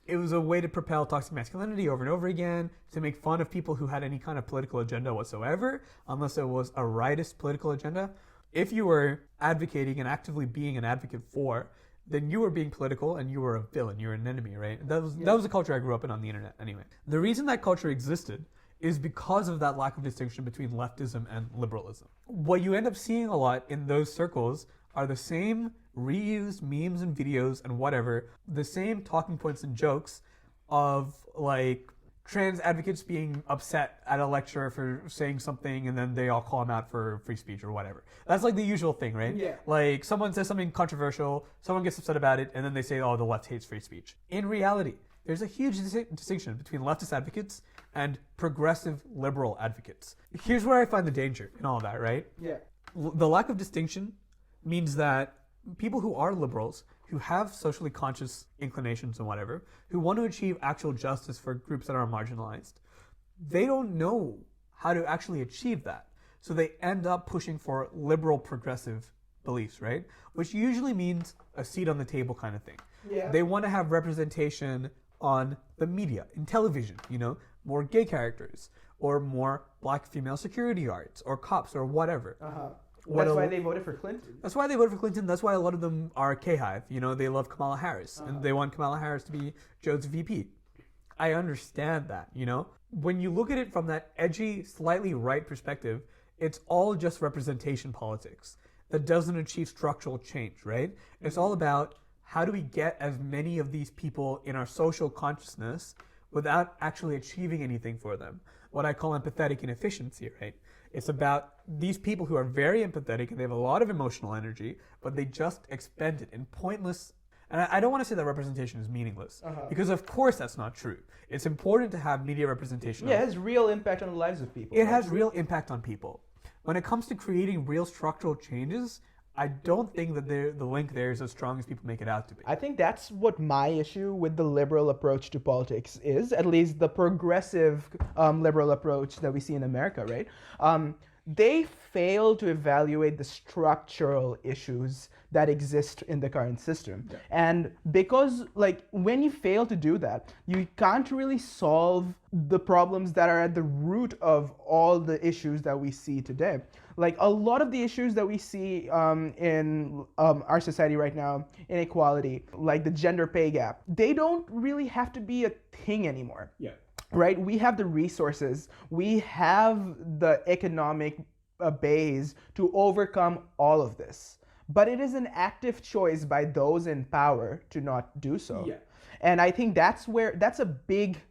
It was a way to propel toxic masculinity over and over again, to make fun of people who had any kind of political agenda whatsoever, unless it was a rightist political agenda. If you were advocating and actively being an advocate for, then you were being political and you were a villain, you were an enemy, right? That was the culture I grew up in on the internet anyway. The reason that culture existed is because of that lack of distinction between leftism and liberalism. What you end up seeing a lot in those circles are the same reused memes and videos and whatever, the same talking points and jokes of like trans advocates being upset at a lecturer for saying something and then they all call them out for free speech or whatever. That's like the usual thing, right?
Yeah.
Like someone says something controversial, someone gets upset about it, and then they say, oh, the left hates free speech. In reality, there's a huge distinction between leftist advocates and progressive liberal advocates. Here's where I find the danger in all of that, right?
Yeah.
The lack of distinction means that people who are liberals, who have socially conscious inclinations and whatever, who want to achieve actual justice for groups that are marginalized, they don't know how to actually achieve that. So they end up pushing for liberal progressive beliefs, right? Which usually means a seat on the table kind of thing.
Yeah.
They want to have representation on the media, in television, more gay characters, or more black female security guards, or cops, or whatever.
That's why they voted for Clinton.
That's why they voted for Clinton. That's why a lot of them are K-Hive. They love Kamala Harris, and they want Kamala Harris to be Joe's VP. I understand that, When you look at it from that edgy, slightly right perspective, it's all just representation politics that doesn't achieve structural change, right? It's all about how do we get as many of these people in our social consciousness without actually achieving anything for them. What I call empathetic inefficiency, right? It's about these people who are very empathetic and they have a lot of emotional energy, but they just expend it in pointless. And I don't want to say that representation is meaningless, because of course that's not true. It's important to have media representation.
Yeah, it has real impact on the lives of people.
It has real impact on people. When it comes to creating real structural changes, I don't think that the link there is as strong as people make it out to be.
I think that's what my issue with the liberal approach to politics is, at least the progressive liberal approach that we see in America, right? They fail to evaluate the structural issues that exist in the current system. Yeah. And because, when you fail to do that, you can't really solve the problems that are at the root of all the issues that we see today. A lot of the issues that we see in our society right now, inequality, like the gender pay gap, they don't really have to be a thing anymore.
Yeah.
Right? We have the resources, we have the economic base to overcome all of this. But it is an active choice by those in power to not do so. Yeah. And I think that's a big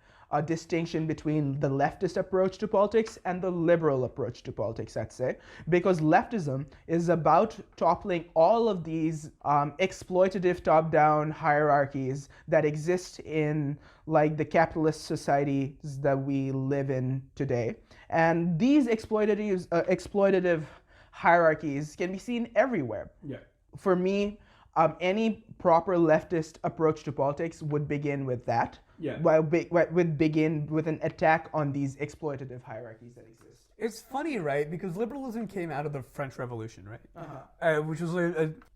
distinction between the leftist approach to politics and the liberal approach to politics, I'd say. Because leftism is about toppling all of these exploitative top-down hierarchies that exist in the capitalist societies that we live in today. And these exploitative hierarchies can be seen everywhere. Yeah. For me, any proper leftist approach to politics would begin with that. Yeah. Would begin with an attack on these exploitative hierarchies that exist.
It's funny, right? Because liberalism came out of the French Revolution, right? Which was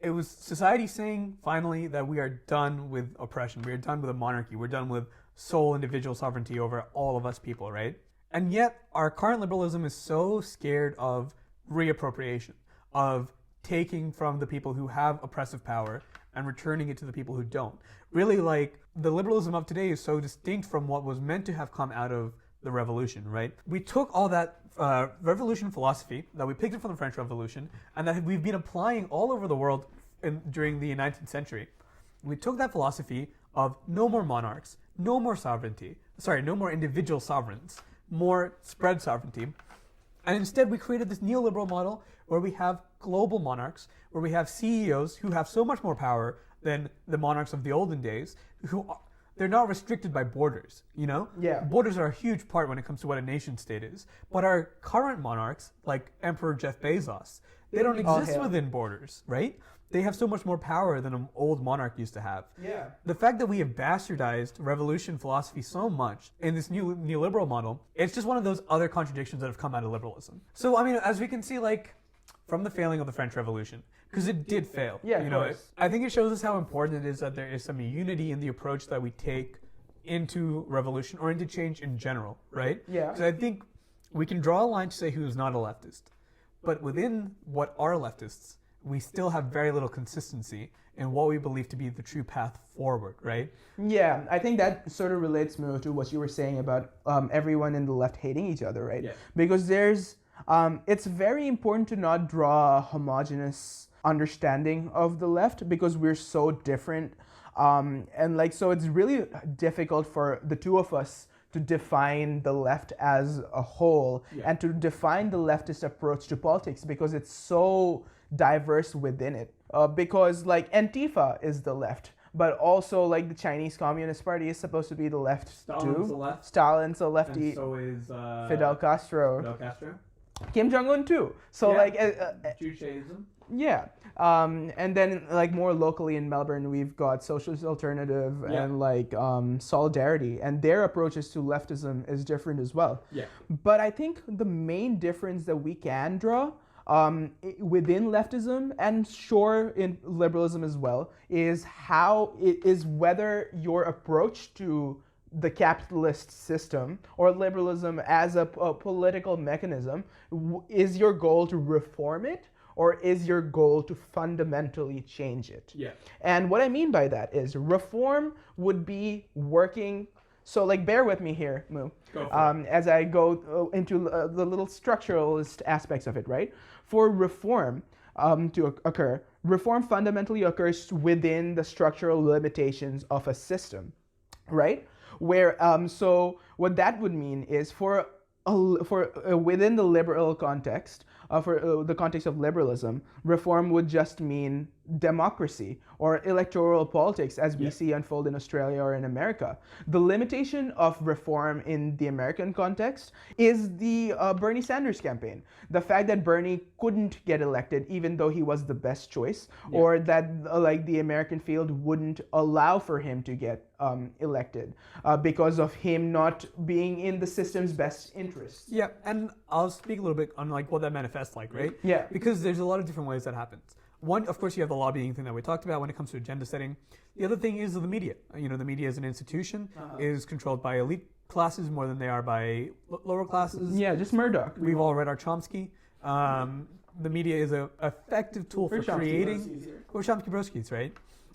it was society saying finally that we are done with oppression, we are done with a monarchy, we're done with sole individual sovereignty over all of us people, right? And yet our current liberalism is so scared of reappropriation, of taking from the people who have oppressive power and returning it to the people who don't. Really, the liberalism of today is so distinct from what was meant to have come out of the revolution, right? We took all that revolution philosophy that we picked up from the French Revolution and that we've been applying all over the world during the 19th century. We took that philosophy of no more monarchs, no more no more individual sovereigns, more spread sovereignty. And instead, we created this neoliberal model where we have global monarchs, where we have CEOs who have so much more power than the monarchs of the olden days, they're not restricted by borders, Yeah. Borders are a huge part when it comes to what a nation state is. But our current monarchs, like Emperor Jeff Bezos, they don't exist within borders, right? They have so much more power than an old monarch used to have. Yeah. The fact that we have bastardized revolution philosophy so much in this new neoliberal model, it's just one of those other contradictions that have come out of liberalism. So, as we can see, from the failing of the French Revolution, because it did fail.
Yeah,
I think it shows us how important it is that there is some unity in the approach that we take into revolution or into change in general, right?
Yeah.
Because I think we can draw a line to say who's not a leftist, but within what are leftists, we still have very little consistency in what we believe to be the true path forward, right?
Yeah, I think that sort of relates more to what you were saying about everyone in the left hating each other, right?
Yeah.
Because it's very important to not draw a homogenous understanding of the left because we're so different. So it's really difficult for the two of us to define the left as a whole and to define the leftist approach to politics because it's so diverse within it. Because like Antifa is the left, but also like the Chinese Communist Party is supposed to be the left
Stalin's
too.
the left.
Stalin's a lefty.
And so is
Fidel Castro.
Fidel Castro.
Kim Jong-un too. So
Judaism.
Yeah. And then like more locally in Melbourne, we've got Socialist Alternative and like Solidarity, and their approaches to leftism is different as well.
Yeah.
But I think the main difference that we can draw within leftism and sure in liberalism as well is whether your approach to the capitalist system or liberalism as a political mechanism is your goal to reform it or is your goal to fundamentally change it?
Yeah.
And what I mean by that is reform would be working. So like bear with me here, Moo, as I go into the little structuralist aspects of it, right? For reform to occur, reform fundamentally occurs within the structural limitations of a system, right? Where so what that would mean is within the liberal context, for the context of liberalism, reform would just mean democracy or electoral politics as we see unfold in Australia or in America. The limitation of reform in the American context is the Bernie Sanders campaign. The fact that Bernie couldn't get elected even though he was the best choice, or that like the American field wouldn't allow for him to get elected because of him not being in the system's best interests.
Yeah, and I'll speak a little bit on like what that manifests like, right?
Yeah.
Because there's a lot of different ways that happens. One, of course, you have the lobbying thing that we talked about when it comes to agenda setting. The other thing is the media. You know, the media as an institution is controlled by elite classes more than they are by lower classes.
Yeah, just Murdoch.
We've all read our Chomsky. The media is an effective tool for creating... Or Chomsky-Broskis, right?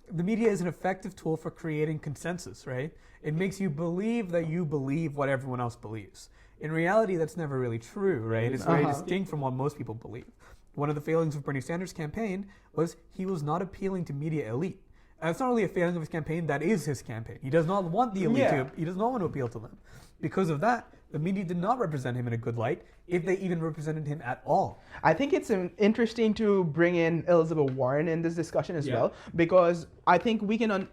The media is an effective tool for creating consensus, right? It makes you believe that you believe what everyone else believes. In reality, that's never really true, right? It's very distinct from what most people believe. One of the failings of Bernie Sanders' campaign was he was not appealing to media elite. And it's not really a failing of his campaign, that is his campaign. He does not want the elite he does not want to appeal to them. Because of that, the media did not represent him in a good light, if they even represented him at all.
I think it's interesting to bring in Elizabeth Warren in this discussion as well, because I think we can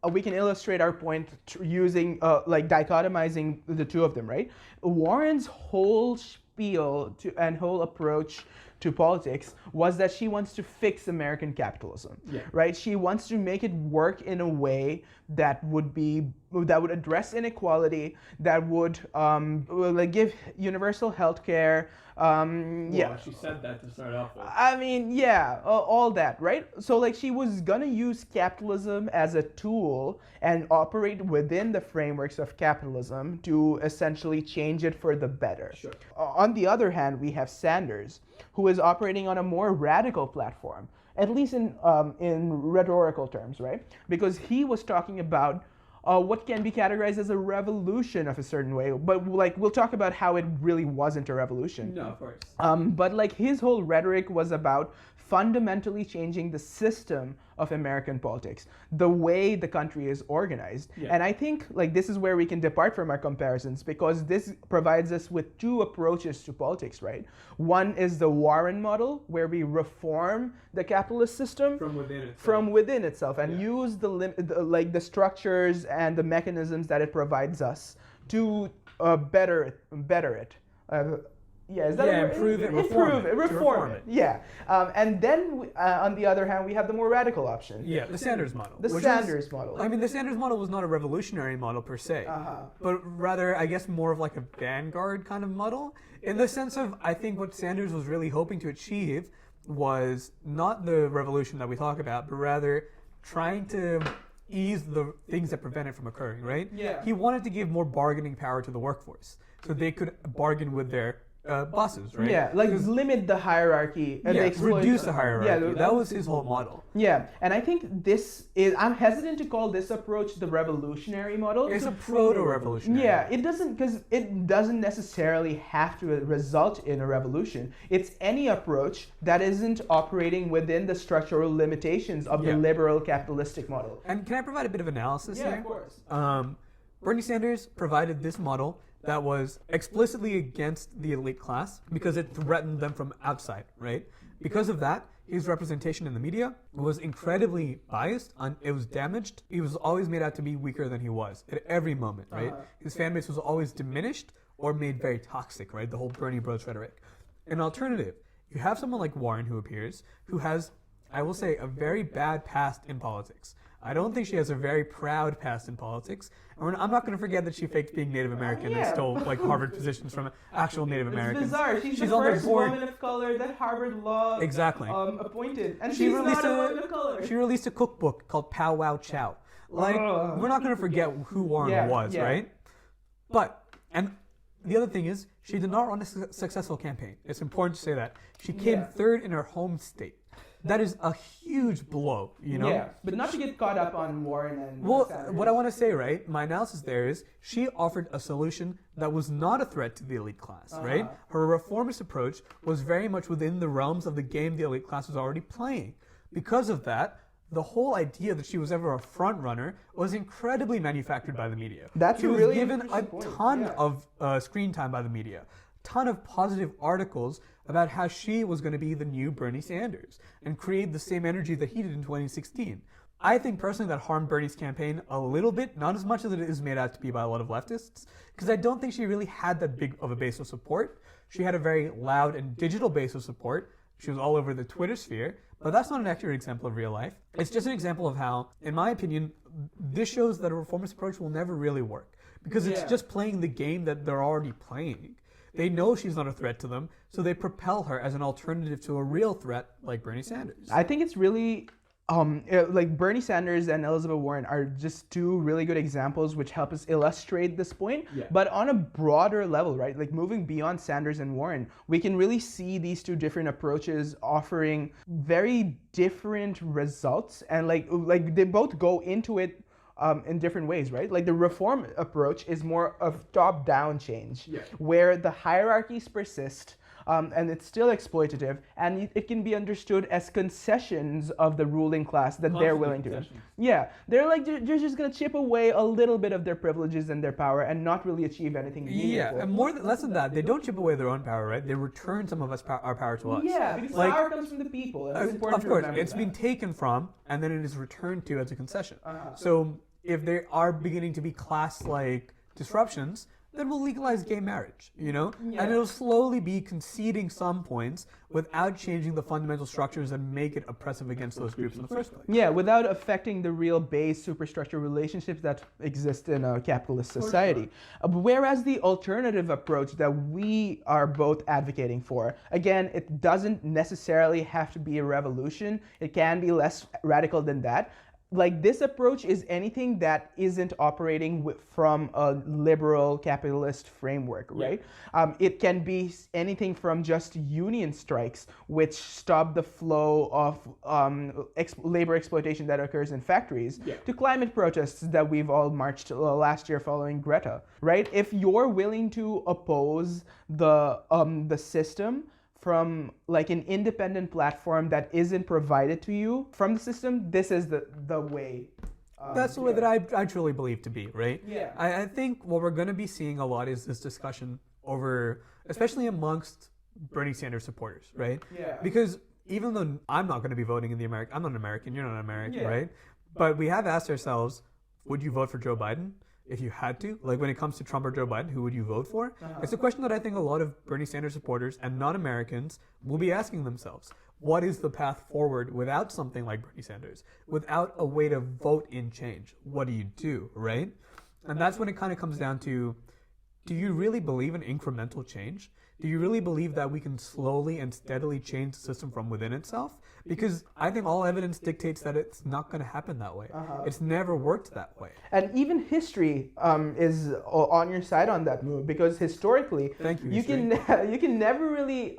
we can illustrate our point using dichotomizing the two of them, right? Warren's whole spiel and whole approach to politics was that she wants to fix American capitalism, right? She wants to make it work in a way that would address inequality, that would give universal health care.
She said that to start off with.
I mean, all that, right? So she was gonna use capitalism as a tool and operate within the frameworks of capitalism to essentially change it for the better.
Sure.
On the other hand, we have Sanders, who is operating on a more radical platform, at least in rhetorical terms, right? Because he was talking about what can be categorized as a revolution of a certain way, but we'll talk about how it really wasn't a revolution.
No, of course.
But his whole rhetoric was about fundamentally changing the system of American politics, the way the country is organized. And I think this is where we can depart from our comparisons, because this provides us with two approaches to politics, right? One is the Warren model, where we reform the capitalist system from within itself and use the structures and the mechanisms that it provides us to better it.
Improve it, reform it.
Yeah. And then, on the other hand, we have the more radical option.
Yeah, the Sanders model.
The Sanders model.
I mean, the Sanders model was not a revolutionary model per se, but rather, I guess, more of like a vanguard kind of model, in the sense of, I think what Sanders was really hoping to achieve was not the revolution that we talk about, but rather trying to ease the things that prevent it from occurring, right?
Yeah.
He wanted to give more bargaining power to the workforce so they could bargain with their bosses, right?
Yeah, like limit the hierarchy and
reduce the hierarchy.
Yeah,
that was his whole model.
Yeah, and I think this is, I'm hesitant to call this approach the revolutionary model.
It's a proto-revolutionary.
Yeah, it doesn't, because it doesn't necessarily have to result in a revolution. It's any approach that isn't operating within the structural limitations of the liberal capitalistic model.
And can I provide a bit of analysis here?
Yeah, of course.
Bernie Sanders provided this model that was explicitly against the elite class because it threatened them from outside, right? Because of that, his representation in the media was incredibly biased, it was damaged. He was always made out to be weaker than he was at every moment, right? His fan base was always diminished or made very toxic, right? The whole Bernie Bros rhetoric. An alternative, you have someone like Warren who appears, who has, I will say, a very bad past in politics. I don't think she has a very proud past in politics. And I'm not going to forget that she faked being Native American and stole like Harvard positions from actual Native Americans.
It's bizarre. She's the first woman of color that Harvard Law appointed, and she's not a woman of color.
She released a cookbook called Pow Wow Chow. Like, we're not going to forget who Warren was, right? But, and the other thing is, she did not run a successful campaign. It's important to say that. She came third in her home state. That is a huge blow, you know?
Yeah, but not to get caught up on Warren and
Sanders. What I want to say, right, my analysis there is she offered a solution that was not a threat to the elite class, right? Her reformist approach was very much within the realms of the game the elite class was already playing. Because of that, the whole idea that she was ever a front runner was incredibly manufactured by the media.
She was
given a ton of screen time by the media. Ton of positive articles about how she was going to be the new Bernie Sanders and create the same energy that he did in 2016. I think personally that harmed Bernie's campaign a little bit, not as much as it is made out to be by a lot of leftists, because I don't think she really had that big of a base of support. She had a very loud and digital base of support. She was all over the Twitter sphere, but that's not an accurate example of real life. It's just an example of how, in my opinion, this shows that a reformist approach will never really work, because it's just playing the game that they're already playing. They know she's not a threat to them, so they propel her as an alternative to a real threat like Bernie Sanders.
I think it's really, like Bernie Sanders and Elizabeth Warren are just two really good examples which help us illustrate this point. Yeah. But on a broader level, right, like moving beyond Sanders and Warren, we can really see these two different approaches offering very different results, and like they both go into it in different ways, right? Like the reform approach is more of top-down change, where the hierarchies persist, and it's still exploitative, and it can be understood as concessions of the ruling class that they're willing to. Yeah, they're just gonna chip away a little bit of their privileges and their power, and not really achieve anything meaningful.
Yeah, and less than that, they don't chip away their own power, right? They return some of our power to us.
Yeah, because power comes from the people. It's important
of course, it's been taken from, and then it is returned to as a concession. So if there are beginning to be class-like disruptions, then we'll legalize gay marriage, you know? Yeah. And it'll slowly be conceding some points without changing the fundamental structures that make it oppressive against those groups in the first place.
Yeah, without affecting the real base superstructure relationships that exist in a capitalist society. Whereas the alternative approach that we are both advocating for, again, it doesn't necessarily have to be a revolution. It can be less radical than that. Like this approach is anything that isn't operating from a liberal capitalist framework, right? Yeah. It can be anything from just union strikes, which stop the flow of labor exploitation that occurs in factories, to climate protests that we've all marched last year following Greta, right? If you're willing to oppose the system from like an independent platform that isn't provided to you from the system, this is the way.
That's the way that I truly believe to be, right? Yeah. I think what we're going to be seeing a lot is this discussion over, especially amongst Bernie Sanders supporters, right? Yeah. Because even though I'm not going to be voting in the American, I'm not an American, you're not an American, right? But we have asked ourselves, would you vote for Joe Biden? If you had to, like when it comes to Trump or Joe Biden, who would you vote for? It's a question that I think a lot of Bernie Sanders supporters and non-Americans will be asking themselves. What is the path forward without something like Bernie Sanders? Without a way to vote in change? What do you do, right? And that's when it kind of comes down to, do you really believe in incremental change? do you really believe that we can slowly and steadily change the system from within itself? Because I think all evidence dictates that it's not going to happen that way. It's never worked that way.
And even history is on your side on that move, because historically,
Thank you,
you can never really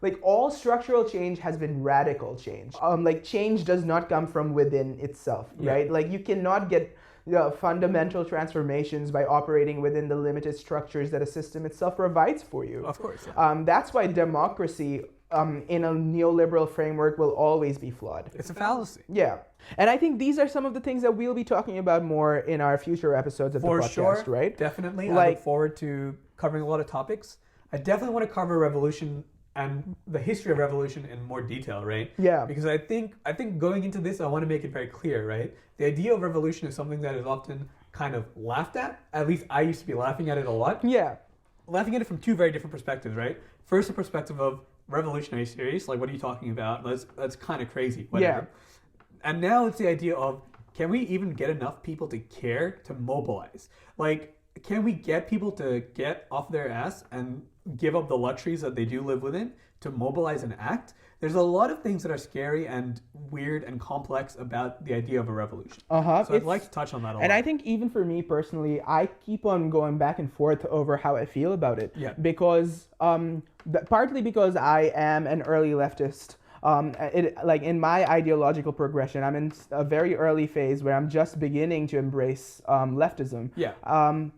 like, all structural change has been radical change. Like, change does not come from within itself, right? Like, you cannot get fundamental transformations by operating within the limited structures that a system itself provides for you.
Of course.
That's why democracy in a neoliberal framework will always be flawed.
It's a fallacy.
Yeah. And I think these are some of the things that we'll be talking about more in our future episodes of the podcast, right?
Definitely. I look forward to covering a lot of topics. I definitely want to cover revolution and the history of revolution in more detail, right?
Yeah.
Because I think going into this, I want to make it very clear, right? The idea of revolution is something that is often kind of laughed at. At least I used to be laughing at it a lot.
Yeah.
Laughing at it from two very different perspectives, right? First, the perspective of revolutionary serious, like, what are you talking about? That's kind of crazy, whatever. Yeah. And now it's the idea of, can we even get enough people to care to mobilize? Like, can we get people to get off their ass and give up the luxuries that they do live within to mobilize and act? There's a lot of things that are scary and weird and complex about the idea of a revolution. So I'd like to touch on that a lot.
And I think even for me personally, I keep on going back and forth over how I feel about it.
Yeah.
Because partly because I am an early leftist. Like, in my ideological progression, I'm in a very early phase where I'm just beginning to embrace leftism.
Yeah.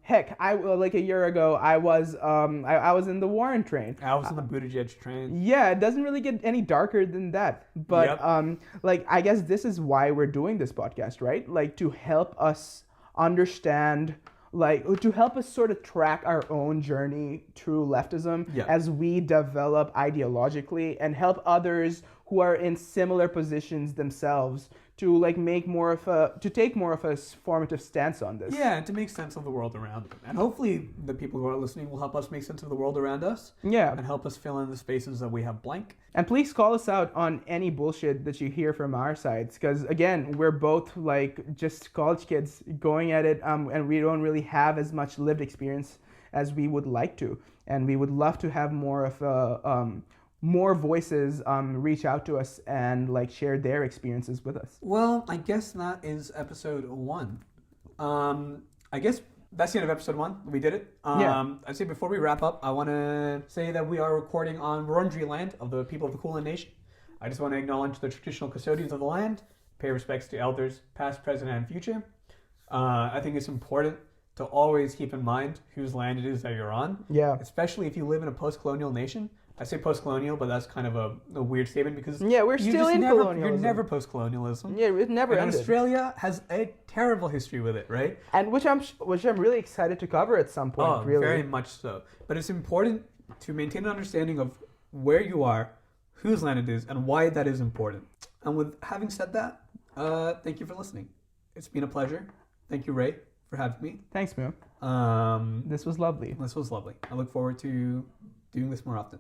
Heck, like a year ago, I was in the Warren train.
I was in the Buttigieg train.
Yeah, it doesn't really get any darker than that. But like, I guess this is why we're doing this podcast, right? Like, to help us understand, like, to help us sort of track our own journey through leftism as we develop ideologically, and help others who are in similar positions themselves to, like, take more of a formative stance on this.
Yeah, and to make sense of the world around them. And hopefully the people who are listening will help us make sense of the world around us.
Yeah.
And help us fill in the spaces that we have blank.
And please call us out on any bullshit that you hear from our sides, because, again, we're both, like, just college kids going at it, and we don't really have as much lived experience as we would like to. And we would love to have more of a more voices reach out to us and, like, share their experiences with us.
Well, I guess that is episode 1. I guess that's the end of episode 1. We did it. I'd say before we wrap up, I want to say that we are recording on Wurundjeri land of the people of the Kulin Nation. I just want to acknowledge the traditional custodians of the land, pay respects to elders, past, present, and future. I think it's important to always keep in mind whose land it is that you're on.
Yeah.
Especially if you live in a post-colonial nation. I say post-colonial, but that's kind of a weird statement, because
we're still in colonialism.
You're never post-colonialism.
Yeah, it never ended.
And Australia has a terrible history with it, right?
And which I'm really excited to cover at some point.
Oh,
really.
Very much so. But it's important to maintain an understanding of where you are, whose land it is, and why that is important. And with having said that, thank you for listening. It's been a pleasure. Thank you, Ray, for having me.
Thanks, Mo. This was lovely.
I look forward to doing this more often.